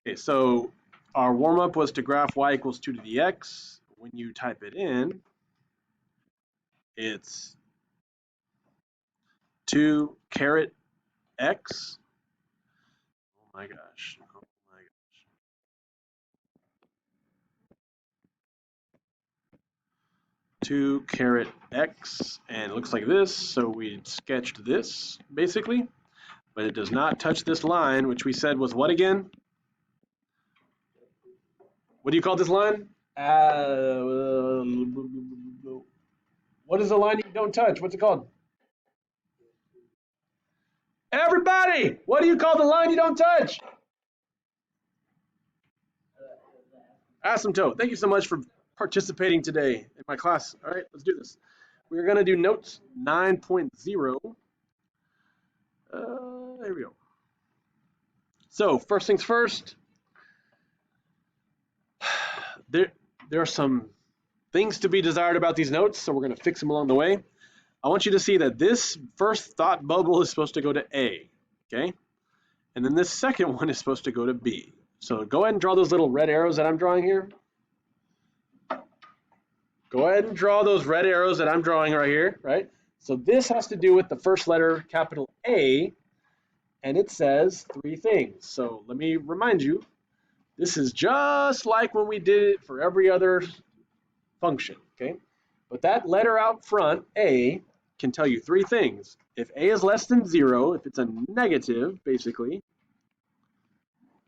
Okay, so our warm-up was to graph y equals 2 to the x. When you type it in, it's 2 caret x. Oh my gosh. Oh my gosh. 2 caret x, and it looks like this. So we sketched this basically, but it does not touch this line, which we said was what again? What do you call this line? What is the line you don't touch? What's it called? Everybody, what do you call the line you don't touch? Asymptote. Thank you so much for participating today in my class. All right, let's do this. We're going to do notes 9.0. There we go. So first things first, there are some things to be desired about these notes, so we're going to fix them along the way. I want you to see that this first thought bubble is supposed to go to A, okay? And then this second one is supposed to go to B. So go ahead and draw those little red arrows that I'm drawing here. Go ahead and draw those red arrows that I'm drawing right here, right? So this has to do with the first letter, capital A, and it says 3 things. So let me remind you, this is just like when we did it for every other function, okay? But that letter out front, A, can tell you 3 things. If A is less than 0, if it's a negative, basically,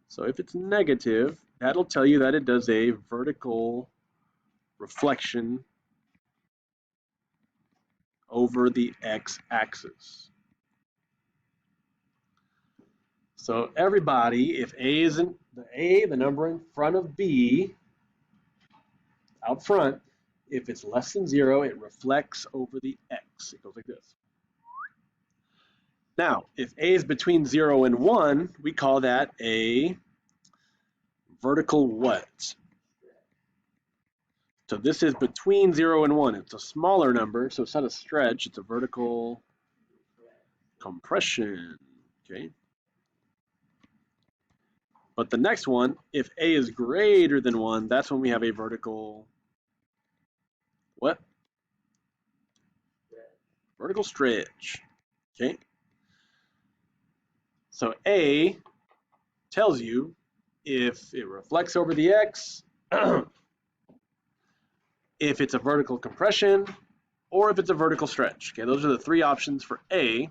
so if it's negative, that'll tell you that it does a vertical reflection over the x-axis. So everybody, if A isn't the number in front of B, out front, if it's less than 0, it reflects over the x. It goes like this. Now, if A is between 0 and 1, we call that a vertical what? So this is between 0 and 1. It's a smaller number, so it's not a stretch. It's a vertical compression, okay? But the next one, if A is greater than 1, that's when we have a vertical what? Vertical stretch, okay? So A tells you if it reflects over the x, if it's a vertical compression, or if it's a vertical stretch. Okay, those are the 3 options for A.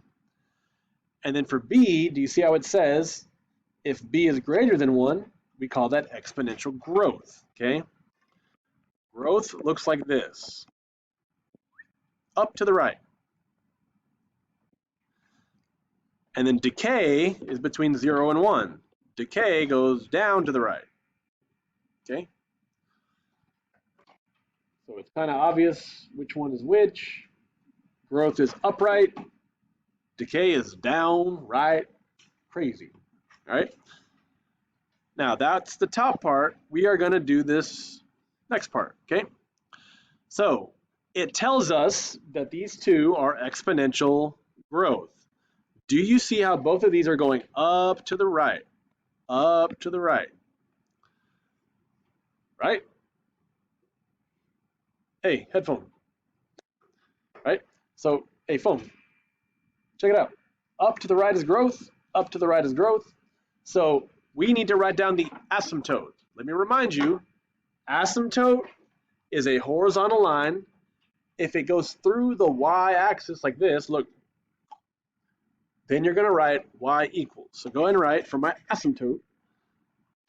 And then for B, do you see how it says if B is greater than 1, we call that exponential growth, okay? Growth looks like this, up to the right. And then decay is between 0 and 1. Decay goes down to the right, okay? So it's kind of obvious which one is which. Growth is upright, decay is down, right, crazy, all right? Now that's the top part. We are going to do this next part, okay? So it tells us that these 2 are exponential growth. Do you see how both of these are going up to the right? Up to the right. Right? Hey, headphone. Right? So, hey, phone. Check it out. Up to the right is growth. Up to the right is growth. So we need to write down the asymptote. Let me remind you, asymptote is a horizontal line. If it goes through the y-axis like this, look, then you're going to write y equals. So go ahead and write for my asymptote,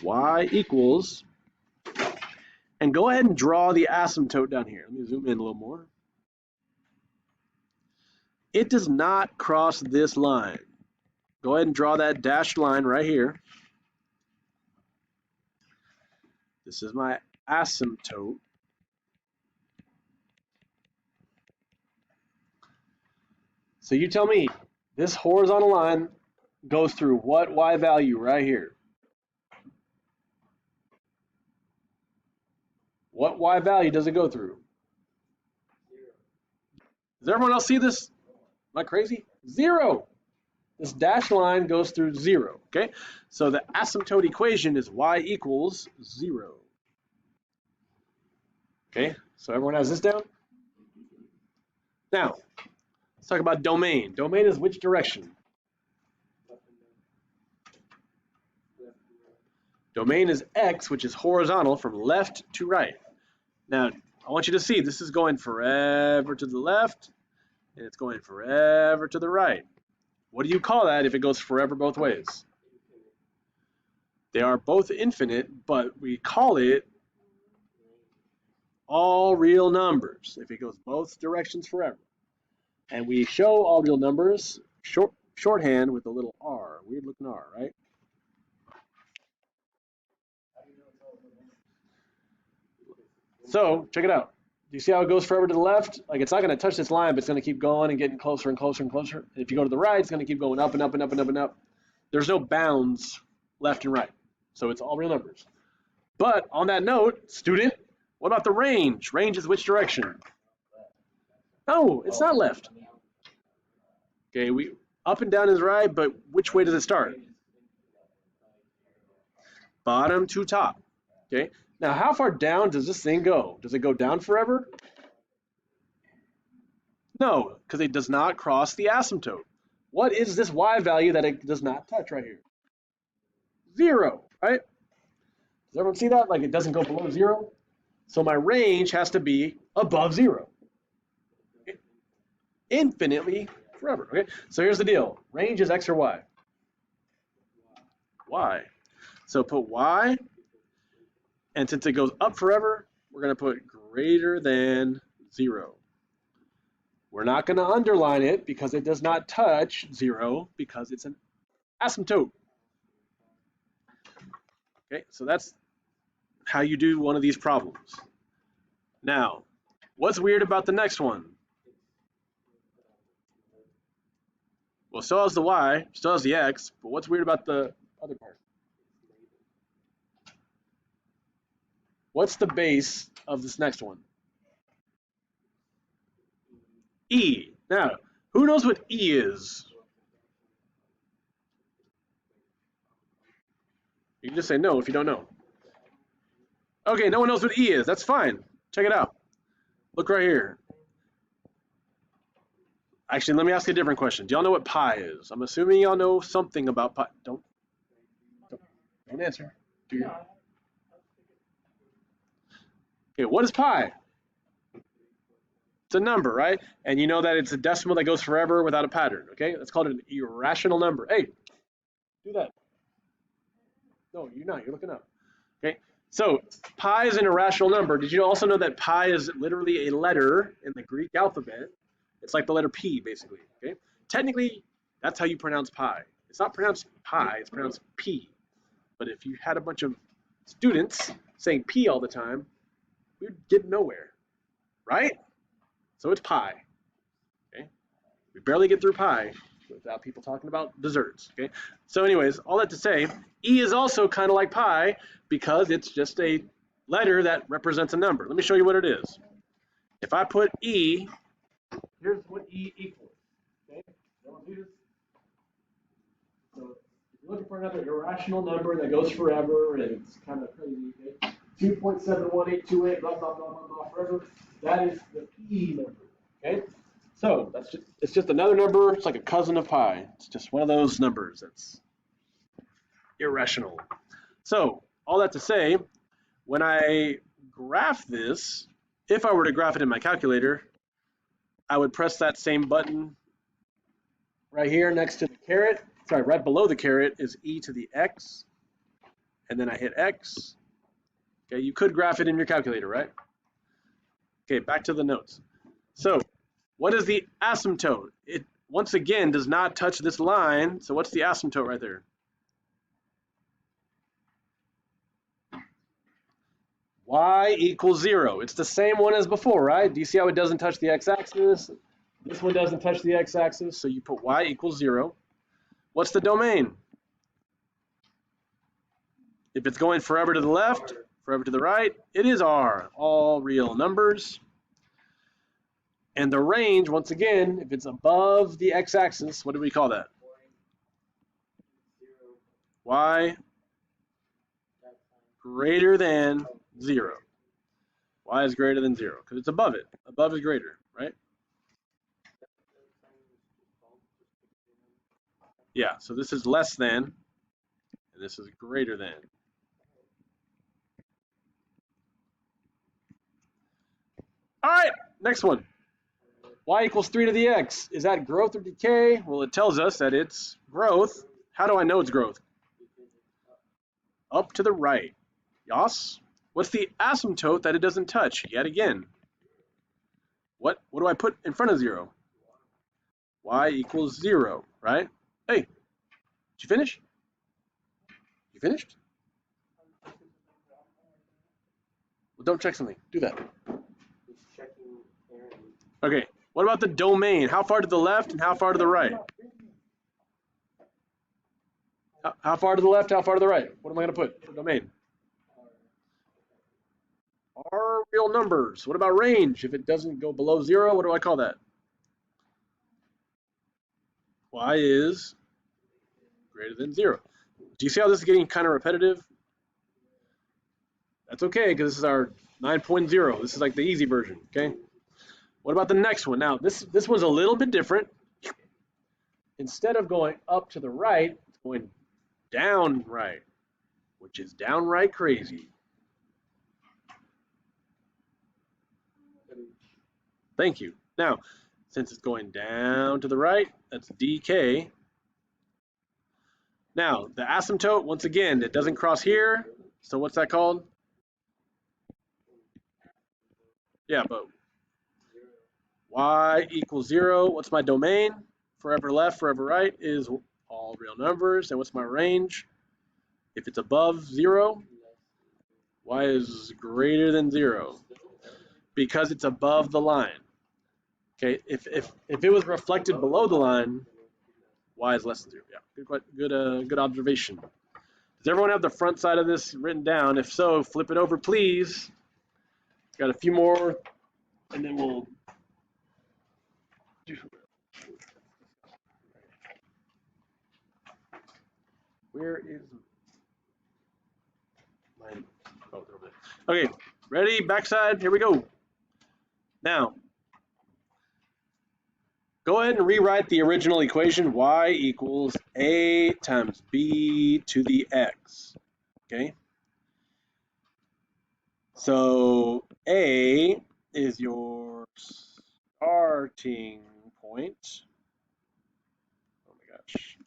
y equals, and go ahead and draw the asymptote down here. Let me zoom in a little more. It does not cross this line. Go ahead and draw that dashed line right here. This is my asymptote. So you tell me, this horizontal line goes through what y value right here? What y value does it go through? 0. Does everyone else see this? Am I crazy? 0. This dashed line goes through 0, okay? So the asymptote equation is y equals 0. Okay, so everyone has this down? Now, let's talk about domain. Domain is which direction? Domain is x, which is horizontal from left to right. Now, I want you to see this is going forever to the left, and it's going forever to the right. What do you call that if it goes forever both ways? They are both infinite, but we call it all real numbers if it goes both directions forever. And we show all real numbers shorthand with a little r, weird looking r, right? So check it out. Do you see how it goes forever to the left? Like it's not going to touch this line, but it's going to keep going and getting closer and closer and closer. And if you go to the right, it's going to keep going up and up and up and up and up. There's no bounds left and right. So it's all real numbers. But on that note, student, what about the range? Range is which direction? No, it's not left. Okay, up and down is right, but which way does it start? Bottom to top. Okay. Now, how far down does this thing go? Does it go down forever? No, because it does not cross the asymptote. What is this y value that it does not touch right here? 0, right? Does everyone see that? Like it doesn't go below 0? So my range has to be above 0. Infinitely forever, okay? So here's the deal. Range is x or y? Y. So put y, and since it goes up forever, we're going to put greater than 0. We're not going to underline it because it does not touch 0 because it's an asymptote. Okay, so that's how you do one of these problems. Now, what's weird about the next one? Well, still has the y, still has the x, but what's weird about the other part? What's the base of this next one? E. Now, who knows what E is? You can just say no if you don't know. Okay, no one knows what E is. That's fine. Check it out. Look right here. Actually, let me ask you a different question. Do y'all know what pi is? I'm assuming y'all know something about pi. Don't answer. Do you? Okay, what is pi? It's a number, right? And you know that it's a decimal that goes forever without a pattern, okay? That's called an irrational number. Hey, do that. No, you're not. You're looking up. Okay, so pi is an irrational number. Did you also know that pi is literally a letter in the Greek alphabet? It's like the letter P, basically, okay? Technically, that's how you pronounce pi. It's not pronounced pi, it's pronounced P. But if you had a bunch of students saying P all the time, we'd get nowhere, right? So it's pi, okay? We barely get through pi without people talking about desserts, okay? So anyways, all that to say, E is also kind of like pi because it's just a letter that represents a number. Let me show you what it is. If I put E, here's what E equals, okay? So if you're looking for another irrational number that goes forever and it's kind of crazy, okay? 2.71828, blah, blah, blah, blah, blah, forever. That is the P number, okay? So it's just another number. It's like a cousin of pi. It's just one of those numbers that's irrational. So all that to say, when I graph this, if I were to graph it in my calculator, I would press that same button right here next to the caret. Sorry, right below the caret is e to the x, and then I hit x. Okay, you could graph it in your calculator, right? Okay, back to the notes. So, what is the asymptote? It, once again, does not touch this line, so what's the asymptote right there? Y equals 0. It's the same one as before, right? Do you see how it doesn't touch the x-axis? This one doesn't touch the x-axis, so you put y equals 0. What's the domain? If it's going forever to the left, forever to the right, it is R, all real numbers. And the range, once again, if it's above the x-axis, what do we call that? y greater than 0. Y is greater than 0 because it's above it. Above is greater, right? Yeah, so this is less than, and this is greater than. All right, next one. Y equals 3 to the x. Is that growth or decay? Well, it tells us that it's growth. How do I know it's growth? Up to the right. Yas? What's the asymptote that it doesn't touch? Yet again. What do I put in front of 0? Y equals 0, right? Hey, did you finish? You finished? Well, don't check something. Do that. Okay, what about the domain? How far to the left and how far to the right? How far to the left, how far to the right? What am I going to put for domain? Are real numbers. What about range? If it doesn't go below 0, what do I call that? Y is greater than 0. Do you see how this is getting kind of repetitive? That's okay, because this is our 9.0. This is like the easy version, okay? What about the next one? Now, this one's a little bit different. Instead of going up to the right, it's going down right, which is downright crazy. Thank you. Now, since it's going down to the right, that's dk. Now, the asymptote, once again, it doesn't cross here. So what's that called? Yeah, but y equals 0. What's my domain? Forever left, forever right is all real numbers. And what's my range? If it's above 0, y is greater than 0 because it's above the line. Okay, if it was reflected below the line, y is less than 0. Yeah, good observation. Does everyone have the front side of this written down? If so, flip it over, please. Got a few more, and then we'll do. Where is mine? Oh, they're over there. Okay, ready? Backside. Here we go. Now, go ahead and rewrite the original equation. Y equals a times b to the x. Okay. So a is your starting point. Oh my gosh.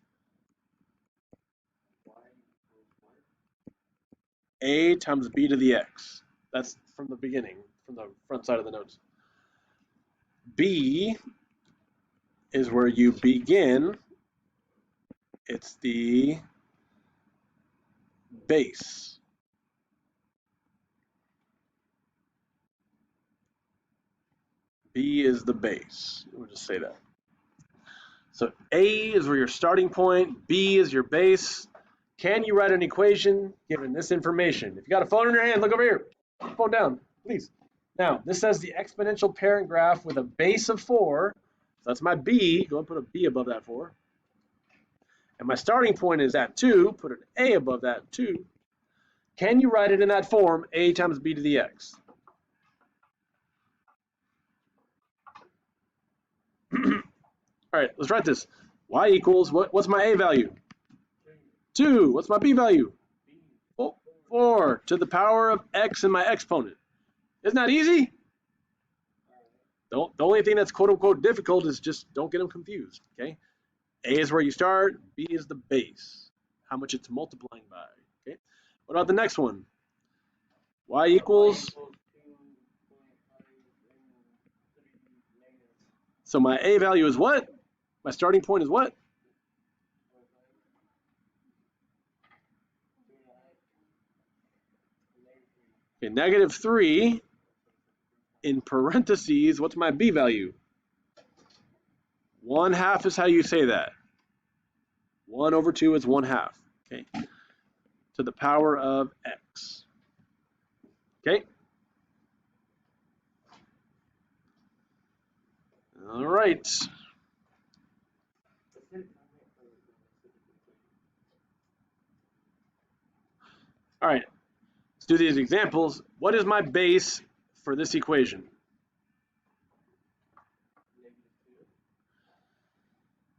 A times b to the x. That's from the beginning, from the front side of the notes. B is where you begin. It's the base. B is the base. We'll just say that. So A is where your starting point, B is your base. Can you write an equation given this information? If you got a phone in your hand, look over here. Put the phone down, please. Now, this says the exponential parent graph with a base of 4. So that's my B. Go and put a B above that 4. And my starting point is at 2. Put an A above that 2. Can you write it in that form, A times B to the x? All right, let's write this. Y equals, what's my A value? 2. What's my B value? 4 to the power of x in my exponent. Isn't that easy? The only thing that's quote unquote difficult is just don't get them confused, okay? A is where you start, B is the base, how much it's multiplying by, okay? What about the next one? Y equals, so my A value is what? My starting point is what? Okay, -3 in parentheses, what's my B value? 1/2 is how you say that. 1/2 is 1/2, okay? To the power of x, okay? All right. All right, let's do these examples. What is my base for this equation?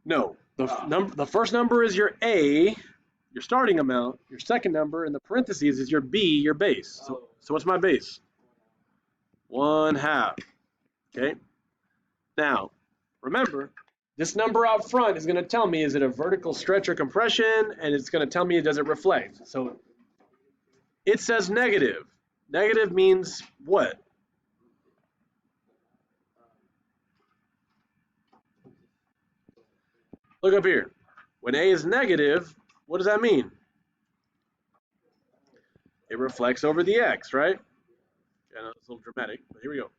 No, the first number is your A, your starting amount. Your second number in the parentheses is your B, your base. So what's my base? 1/2. Okay. Now, remember, this number out front is going to tell me, is it a vertical stretch or compression? And it's going to tell me, does it reflect? So it says negative. Negative means what? Look up here. When A is negative, what does that mean? It reflects over the X, right? I know it's a little dramatic, but here we go.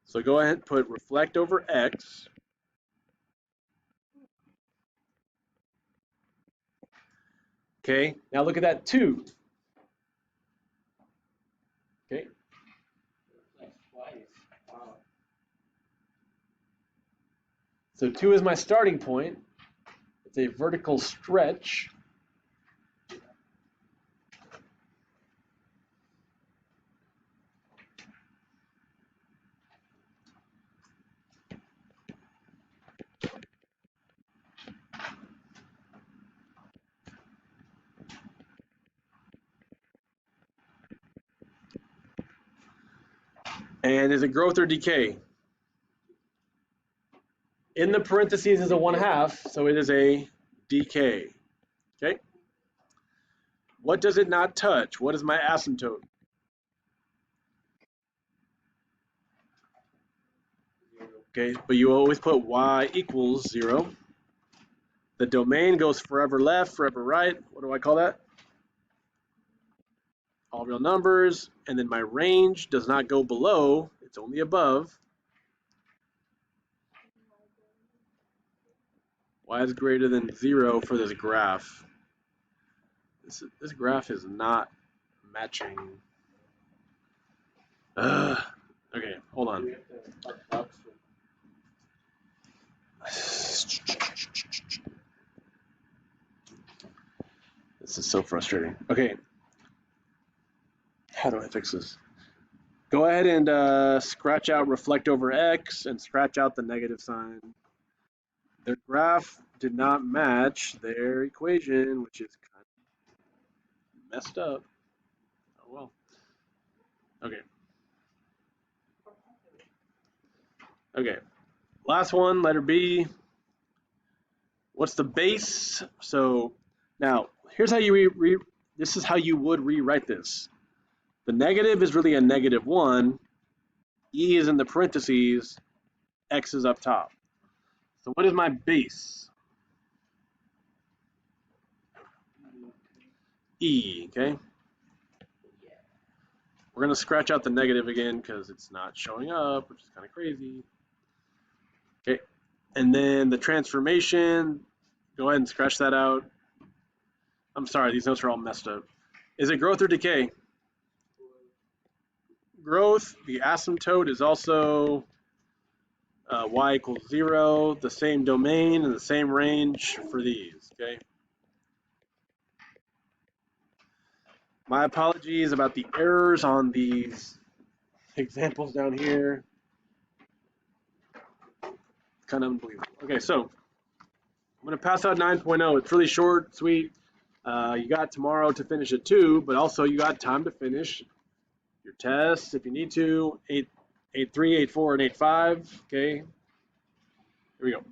So go ahead and put reflect over X. Okay, now look at that 2. Okay. So 2 is my starting point. It's a vertical stretch. And is it growth or decay? In the parentheses is a 1/2, so it is a decay. Okay. What does it not touch? What is my asymptote? Okay, but you always put y equals 0. The domain goes forever left, forever right. What do I call that? All real numbers. And then my range does not go below, it's only above. Y is greater than 0 for this graph. This graph is not matching. Okay, hold on. This is so frustrating. Okay. How do I fix this? Go ahead and scratch out reflect over X and scratch out the negative sign. Their graph did not match their equation, which is kind of messed up. Oh well. Okay. Okay. Last one, letter B. What's the base? So now here's how you this is how you would rewrite this. The negative is really a -1. E is in the parentheses. X is up top. So what is my base? E, okay? We're going to scratch out the negative again because it's not showing up, which is kind of crazy. Okay, and then the transformation, go ahead and scratch that out. I'm sorry, these notes are all messed up. Is it growth or decay? Growth, the asymptote is also y equals 0, the same domain and the same range for these, okay? My apologies about the errors on these examples down here. Kind of unbelievable. Okay, so I'm going to pass out 9.0. It's really short, sweet. You got tomorrow to finish it too, but also you got time to finish your tests if you need to. 8.3, 8.4, and 8.5. Okay, here we go.